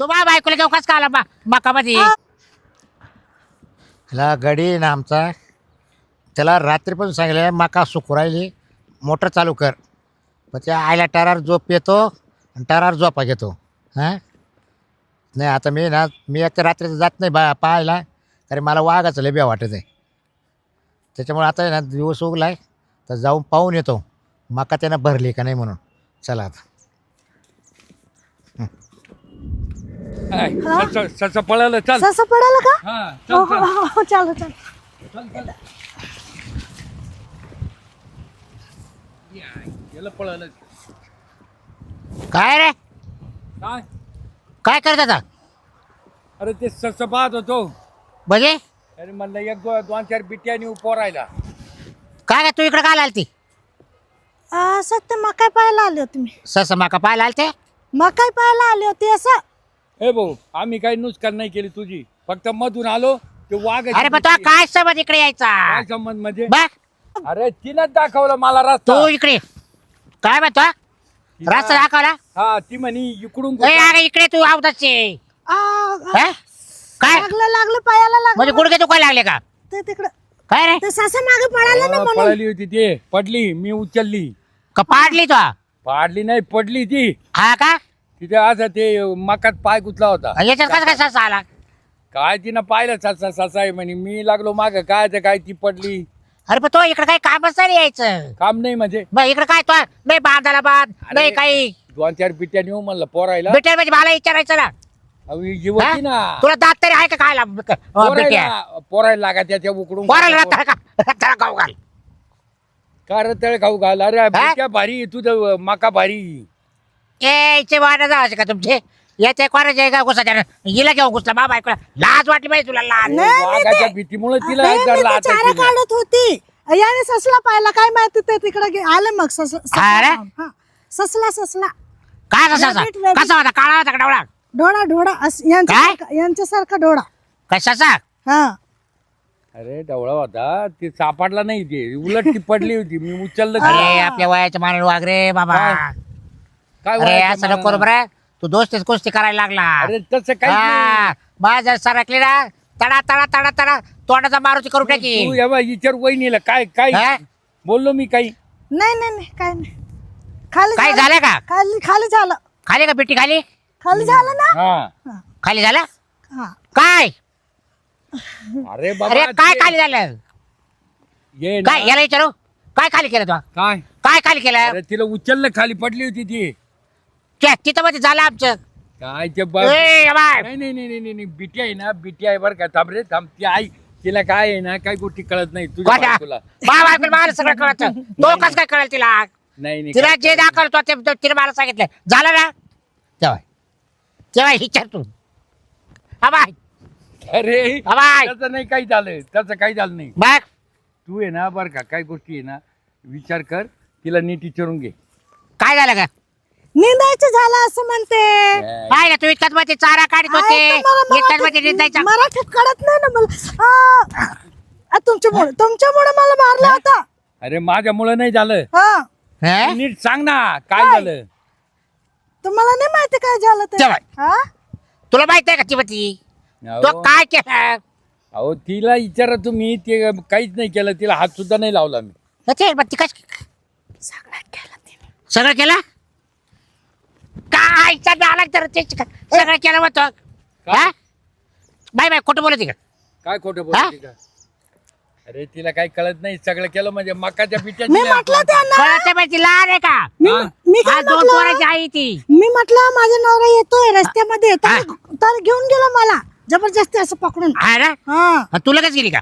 तू बा बायकोला घेऊ कस का आला मकामध्ये ह्याला गडी ना आमचा त्याला रात्रीपासून सांगितलं मका सुकू राहिली मोटर चालू कर पण त्या आईला टरार झोप येतो आणि टरार झोपा घेतो हां नाही आता मी आता रात्रीचं जात नाही पाहायला कारण मला वाघाचं लय भ्या वाटत आहे त्याच्यामुळे आता आहे ना दिवस उगला आहे तर जाऊन पाहून येतो मका त्यानं भरली का नाही म्हणून चला आता ससा पळालं चल ससा पडायला का हा हो चल हो हो चालू चालू चल याला पळालं काय रे काय काय करत आता अरे ते ससा पाहत होतो म्हणजे अरे म्हणलं एक दोन चार बिट्यानी पोरायला काय तू इकडे काय आलती सत्य मकाई पाहायला आले होते मी सस मका पाहायला आलते मकाई पाहायला आले होते असं हे भाऊ आम्ही काही नुसकान नाही केली तुझी फक्त मधून आलो ते वाघ अरे पण तो काय समज इकडे यायचा काय संबंध म्हणजे बघ अरे तिनंच दाखवलं मला रस्ता तू इकडे काय म्हणतो रस्ता दाखवला हा ती म्हणी इकडून ए अरे इकडे तू आवताचे काय लागलं पायाला लागलं म्हणजे गुडघे दुखायला लागले का ते तिकडं काय रे ते ससा मागे पडायला ना म्हणून पळाली होती ते पडली मी उचलली का पाडली तो पाडली नाही पडली ती हा का तिथे असं ते मकात पाय गुतला होता याच्यात कसं काय ससा आला काय तिनं पाहिलं ससा ससा आहे म्हणे मी लागलो माग काय ते काय ती पडली अरे पण तो इकडे काही कामच नाही यायचं काम नाही म्हणजे मग इकडे काय तो नाही बांधायला बांध नाही काही दोन चार पिट्या नेऊ म्हणलं पोरायला बेटर म्हणजे मला विचारायचं ना अहो, ही जीवती ना तुला दात तरी आहे का खायला बेट्या पोरायला लागा त्याच्या उकडून पोराला रताळा का रताळा खाऊ घाल का रताळ खाऊ घाल अरे बिट्या भारी तुझं मका भारी यायचे वाढ जायचे का तुमचे याचे कोणाचे का घुसाच्या हिला घेऊन घुसला बाबा ऐकला लाज वाटली पाहिजे तुला लाज वाघाच्या भीतीमुळे तिला नाही, धरला मी ते आता चारा तिला. काढत होती याने ससला पाहिला काय माहिती ते तिकडे आलं मग अरे? ससला ससला काय कसा Rabbit, rabbit. कसा होता काळा होता का डावळा ढोडा ढोडा यांच्यासारखा ढोडा कशाचा हा अरे डवळा होता ते सापडला नाही ते उलट ती पडली होती मी उचललं अरे तिला. आपल्या वयाच्या मानाने वाग रे बाबा काय अरे वयाच्या असं नको मानानं? बरं तू दोस्तीच कुस्ती करायला लागला अरे तसं काही हा माझ्या सरकली ना तडा तडा तडा तडा तोंडाचा मारुती करू टाकी तू या विचार वहिनीला काय काय हा? बोललो मी काही नाही नाही नाही काय नाही खाली काय झालं का खाली खाली झालं खाली का पिट्टी खाली खाली झालं ना हा खाली झालं हा काय अरे बाबा अरे काय ते- खाली झालं ये ना. काय याला विचारू काय खाली केलं तू काय काय खाली केलं अरे तिला उचललं खाली पडली होती ती तिथं मध्ये झालं आमचं काय ते ए, बाय. नाही नाही नाही नाही नाही बिटी आहे ना बिटी आहे बरं का थांब रे थांब ती आई तिला काय आहे ना काही गोष्टी कळत नाही तुझ्या कोणत्या? बायकोला. बाबा ऐकून मला सगळं कळत तो कसं काय कळेल तिला नाही नाही तिला काय जे कळत दाखवतो ते तिने मला सांगितलं झालं ना तेव्हा तेव्हा विचार तू हा बाय नाही. अरे हा बाय त्याचं नाही काही झालं त्याचं काही झालं नाही बघ तू आहे ना बरं का काही गोष्टी आहे ना विचार कर तिला नीट विचारून घे काय झालं का निंदायचं झालं असं म्हणते काय ना तू इतक्यात मध्ये चारा काढत होते आहे तर मला इतक्यात मध्ये निघायचा मराठीत कळत नाही ना मला तुमच्यामुळे मला मारला होता अरे माझ्यामुळं नाही झालं हे? नीट सांग ना काय काय? झालं तुम्हाला नाही माहिती काय झालं ते जेवाय. हा? तुला माहित आहे का ती तो अहो काय केलं अहो, तिला विचारा तुम्ही ते काहीच नाही केलं तिला हात सुद्धा नाही लावला मी ते मग ती काय सगळं केलं तिने. सगळं केलं काय आला तर ते सगळं केलं होतं हा बाय बाय खोटं बोलत का काय खोटं हा? बोलते का अरे तिला काही कळत नाही सगळं केलं म्हणजे मकाच्या पिठ्या मी म्हटलं त्यांना कळत माहिती लहान आहे का मी हा काय दोन म्हटलं पोराची आई ती मी म्हटलं माझा नवरा येतोय रस्त्यामध्ये तर घेऊन गेलो मला जबरदस्ती असं पकडून आहे ना हा तू लगेच गेली का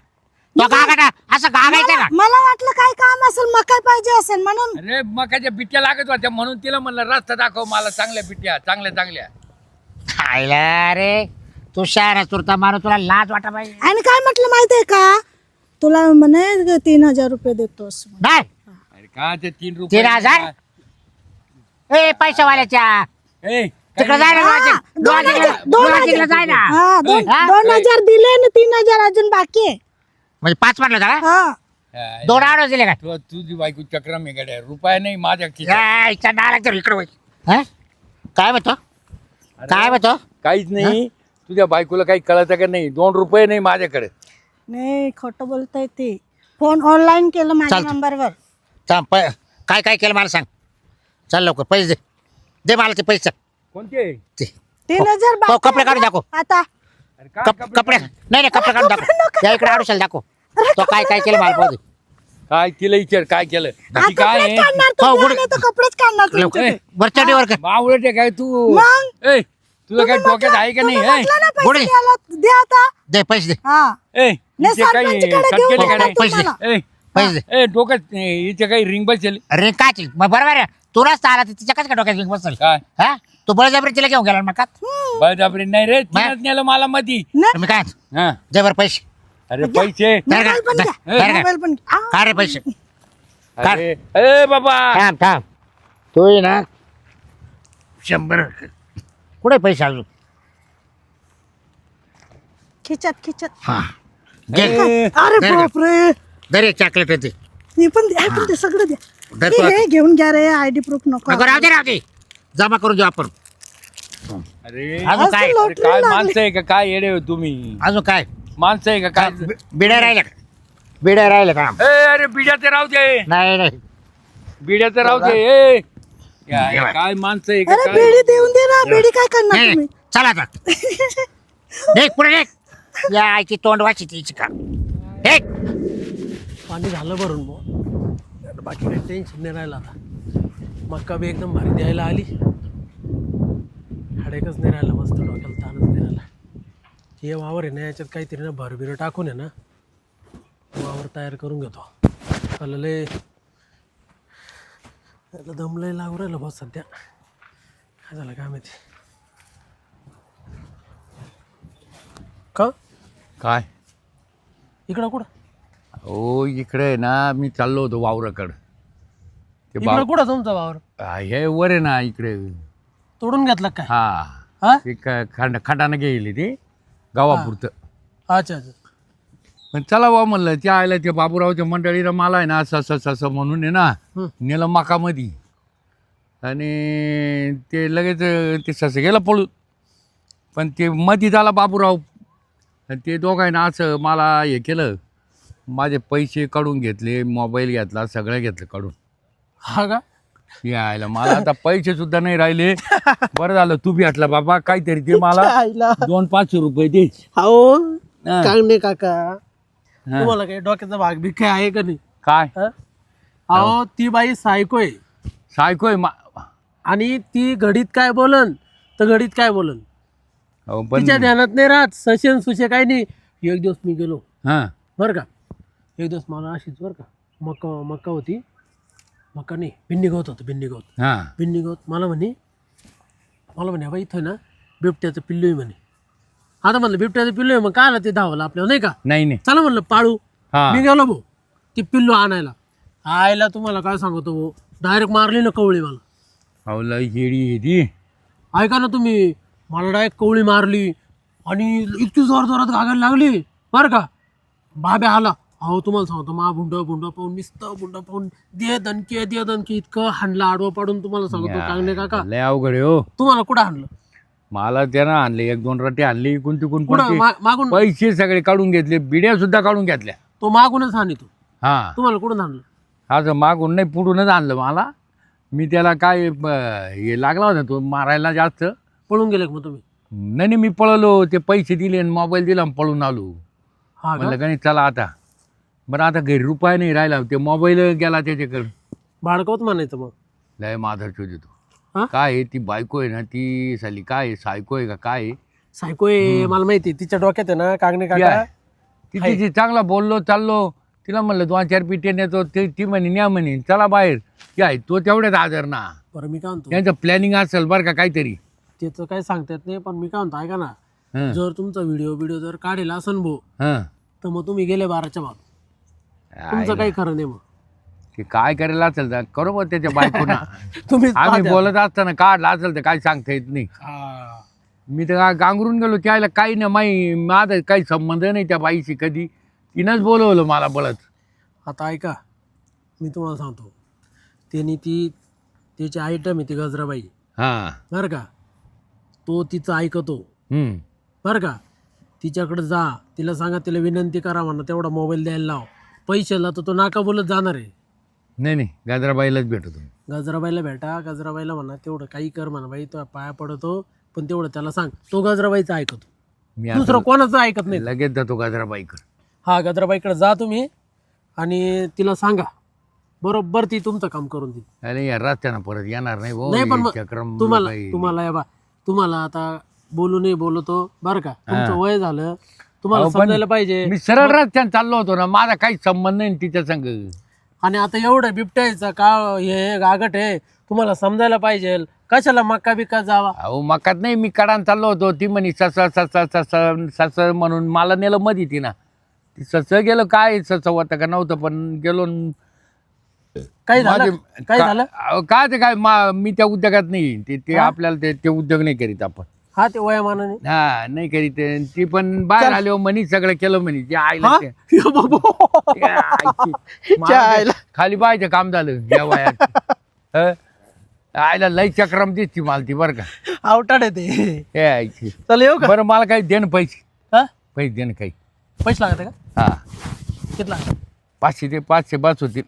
तो गागाटा असं गागायचं का मला वाटलं काय काम असेल मग काय पाहिजे असेल म्हणून अरे मकाच्या पिठ्या लागत होत्या म्हणून तिला म्हणलं रस्ता दाखव मला चांगल्या पिठ्या चांगल्या चांगल्या खायला रे तू शहरा चुरता मारू तुला लाज वाटा पाहिजे आणि काय म्हटलं माहितीये का तुला म्हणे 3000 रुपये देतोस नाही अरे का ते 3 रुपये 3000? ए पैशावाल्याच्या ए, तिकडे जाय ना हा, लॉजिकला जाय ना हा, दोन हा? 2000 दिले ना 3000 अजून बाकी आहे म्हणजे 5 म्हणलं होता का हा काय? दोन आडच दिले का तुझी बायको चक्रम आहे गड्या रुपया नाही माझ्या खिशात. इकडे होय हा? काय म्हणतो काय म्हणतो काहीच नाही. तुझ्या बायकोला काही कळतं का नाही? 2 रुपये नाही माझ्याकडे. नाही खोटं बोलताय ते. फोन ऑनलाईन केलं माझ्या चालतं. नंबरवर. थांब काय काय केलं मला सांग. चल लवकर पैसे दे. दे मला ते पैसे. कोणते? ते 3000 हो, कपडे काढून दाखव. आता अरे काय कपडे नाही कपडे काढून दाखव. या इकडे आडूशाला दाखव. तो काय केलं मला पाहू दे. काय तिला विचार काय केलं? हा, ती काय कपडेच आहे? काढणार हो, तुम्ही गुड- आले तर कपडेच काढणार तुमचे लवकर ते. वरच्या कर. बावळट आहे काय तू? मग? ए तुला काय डोक्यात आहे का नाही? तुम्ही म्हटलं ना पैसे गुड- द्यायला, द्या आता. दे पैसे दे. हा ए नाही, हिचे काही सरपंचकडे कट घेऊन केले का येणार नाही? पैसे दे. तुम्हाला. ए पैसे दे. ए डोक्यात हिचे काही रिंग बसेल अरे काय मग बरोबर आहे. तुलाच आला तिच्या कसं काय डोक्यात घेऊन बसल. काय? हा तू बळजबरी तिला घेऊन गेला मका. बळजबरी नाही रे, तिनंच नेलं मला मधी. नाही, मी काय हा दे बरं पैसे. अरे पैसे. मोबाईल पण दे- द्या. दे- दे- मोबाईल पण आ. काय रे पैसे. अरे ए बाबा थांब थांब. तू ये ना 100 कुठे पैसे अजून. खिचत हा घे. ए, अरे नाही, बापरे. दर एक चॉकलेट होते. हे पण द्या, पण ते सगळं द्या. धर हे तू हे घेऊन घ्या रे, आयडी प्रूफ नको. राहू दे जमा करून देऊ आपण. अरे अजून काय असं अरे काय लागली. माणसं आहे का काय येडे हो तुम्ही? अजून काय माणसं आहे का काय? बिड्या राहिल्या का. बिड्या राहिल्या का. ए अरे बिड्याचं राहू दे, नाही नाही बिड्याचं राहू दे. ए काय माणसं आहे का अरे काय? बेडी देऊन दे ना. बेडी काय करणार नाही तुम्ही? चला आता. देख पुढे देख. या आईची तोंड वाची तिची का. देख पाणी झालं भरून बुवा. आता बाकी काही टेन्शन नाही राहिलं आता. मक्का बी एकदम भारी द्यायला आली. हाडेकच नाही राहिलं, मस्त डोक्याला ताणच नाही राहिला. हे वावर आहे ना, याच्यात काहीतरी ना भरबिरं टाकून आहे ना वावर तयार करून घेतो. त्याला लय त्याला दम लय लागू राहिलं बस सध्या. काय झालं काय माहिती. का काय इकडं कुठं हो इकडे आहे ना, मी चाललो होतो वावराकडं. ते इकडं कुठं तुमचा वावर हे वर आहे ना इकडे. तोडून घेतला काय? हा हा ते खंडाने गेली ते गावापुरतं. अच्छा अच्छा. पण चला बा म्हणलं त्या आयला त्या बाबूरावच्या मंडळीला मला आहे ना असं असं असं म्हणून आहे ना हं. नेलं मकामध्ये. आणि ते लगेच ते ससं गेलं पळून. पण ते मध्ये झाला बाबूराव. आणि ते दोघांना असं मला हे केलं. माझे पैसे काढून घेतले, मोबाईल घेतला, सगळं घेतलं काढून. हा का? यायला मला आता पैसे सुद्धा नाही राहिले. बरं झालं तू भेटला बाबा, काहीतरी ते मला आईला 200-500 रुपये दे. हो हा. कांगणे काका, हा. तुम्हाला काही डोक्याचा भाग बी काय आहे का नाही? काय हा? अहो ती बाई सायको आहे सायकोय आणि ती घडीत काय बोलन तर घडीत काय बोलन पण तिच्या ध्यानात नाही राहत. सशन सुशे काही नाही. एक दिवस मी गेलो हां बरं का, एक दिवस मला अशीच बरं का, मक्का होती, मक्का नाही भिंडी गवत होतं, भिंडी गवत मला म्हणे बाई इथं ना बिबट्याचं पिल्लू आहे म्हणे. आता म्हणलं बिबट्याचं पिल्लू आहे, मग काय आलं ते धावलं आपल्याला नाही का. नाही चला म्हणलं पाळू. हा. मी गेलो भाऊ ती पिल्लू आणायला. आयला तुम्हाला काय सांगतो भाऊ, डायरेक्ट मारली ना कवळी मला. अहो लय येडी आहे ती. ऐका ना तुम्ही, मला डायरेक्ट कवळी मारली आणि इतकी जोरात गागायला लागली बरं का. बाब्या आला. अहो तुम्हाला सांगतो मा भुंड पाहून नुसतं भुंड पाहून दे दणकी इतकं हाणलं आडवं पाडून. तुम्हाला सांगतो कांगणे काका, लय अवघड आहे हो. तुम्हाला कुठं हाणलं? मला त्यानं आणले 1-2 रटे आणले इकून तिकून. पण कुठं ते मागून? पैसे सगळे काढून घेतले, बिड्या सुद्धा काढून घेतल्या. तो मागूनच हानितो. हा तुम्हाला कुठून हाणलं? असं मागून नाही पुढूनच आणलं मला. मी त्याला काय हे लागला होता तो मारायला जास्त. पळून गेले का मग तुम्ही? नाही मी पळलो. ते पैसे दिले आणि मोबाईल दिला आणि पळून आलो. हा का? म्हणलं गणित चला आता. बरं आता घरी रुपये नाही राहिला, ते मोबाईल गेला त्याच्याकडे. भाडकवत म्हणायचं मग. लय माधर शोध हा? येतो. काय आहे ती बायको आहे ना ती साली काय आहे, सायको आहे का काय आहे? सायको आहे मला माहिती. तिच्या डोक्यात आहे ना कांगणे ती काका. आहे. ती तिची चांगला बोललो चाललो. तिला म्हणलं 2-4 पिटे नेतो. ती म्हणे न्या म्हणे चला बाहेर. ती आहे तो तेवढ्याच आजार ना. बरं मी काय म्हणतो, यांचं प्लॅनिंग असेल बरं का काहीतरी. त्याचं काय सांगता येत नाही, पण मी काय म्हणतो ऐका ना, हं जर तुमचा व्हिडिओ जर काढेल असन भाऊ, हं तर मग तुम्ही गेले 12च्या भाग. तुमचं काही खरं नाही मग. ते काय करायला असेल तर करू बा त्याच्या बायकोना. तुम्ही आम्ही बोलत असताना काढला असेल तर काही सांगता येत नाही. मी तर गांगरून गेलो त्याला काही नाही. माझा काही संबंध नाही त्या बाईशी कधी. तिनंच बोलवलं मला बोलत. आता ऐका मी तुम्हाला सांगतो, त्याची आयटम आहे ती गजराबाई हां बरं का. तो तिचं ऐकतो हम्म. बरं का. तिच्याकडे जा, तिला सांगा, तिला विनंती करा म्हणा तेवढा मोबाईल द्यायला लाव. पैशाला तर तो नाका बोलत जाणार आहे. नाही गाजराबाईलाच भेटतो. गजराबाईला भेटा, गजराबाईला म्हणा तेवढं काही कर म्हणा बाई, तो पाया पडतो, पण तेवढं त्याला सांग. तो गजराबाईचं ऐकतो, मी आता दुसरं कोणाचं ऐकत नाही. लगेच जातो गाजराबाईकडे. हा, गजराबाईकडे जा तुम्ही आणि तिला सांगा, बरोबर ती तुमचं काम करून देईल. अरे या रस्त्यानं परत येणार नाही भाऊ. नाही, पण मग चक्रम तुम्हाला या बा, तुम्हाला आता बोलू नाही बोलतो बरं का, तुमचं वय झालं, तुम्हाला अहो, पण समजायला पाहिजे. मी सरळ रस्त्यानं चाललो होतो ना, माझा काहीच संबंध नाही तिच्या संग. आणि आता एवढं बिबट्याचं का हे गागट आहे, तुम्हाला समजायला पाहिजे. कशाला मक्का बिक्का जावा. अहो मकात नाही, मी कडान चाललो होतो. ती म्हणे सस म्हणून मला नेलं मधी ती ना. ती सस गेलं, काय सस होतं का नव्हतं, पण गेलो काय झालं, काय झालं. काय ते काय मी त्या उद्योगात नाही. ते आपल्याला ते उद्योग नाही करीत आपण. हा, ते वयामानाने. हा नाही करीत. ती पण बाहेर आली म्हणी, सगळं केलं म्हणे. ते आईला खाली पाहायचं काम झालं या वयात. आईला लई चक्रम दिसती मला ती बरं का. आवटाड आहे ते. हे आईची. चल येऊ का. बरं मला काही देणं पैसे. हा, पैसे देणं काही. पैसे लागत का. हा, कितला. 500 बस होते.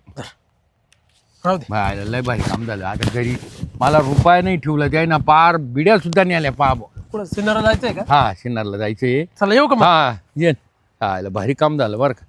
राहू दे. आईला लय भारी काम झालं. आता घरी मला रुपया नाही ठेवला त्याही ना, पार बिड्या सुद्धा नाही आल्या. पुढं सिन्नरला जायचंय का. हा, सिन्नरला जायचंय. चला येऊ का मग. हा ये. आईला भारी काम झालं बरं का.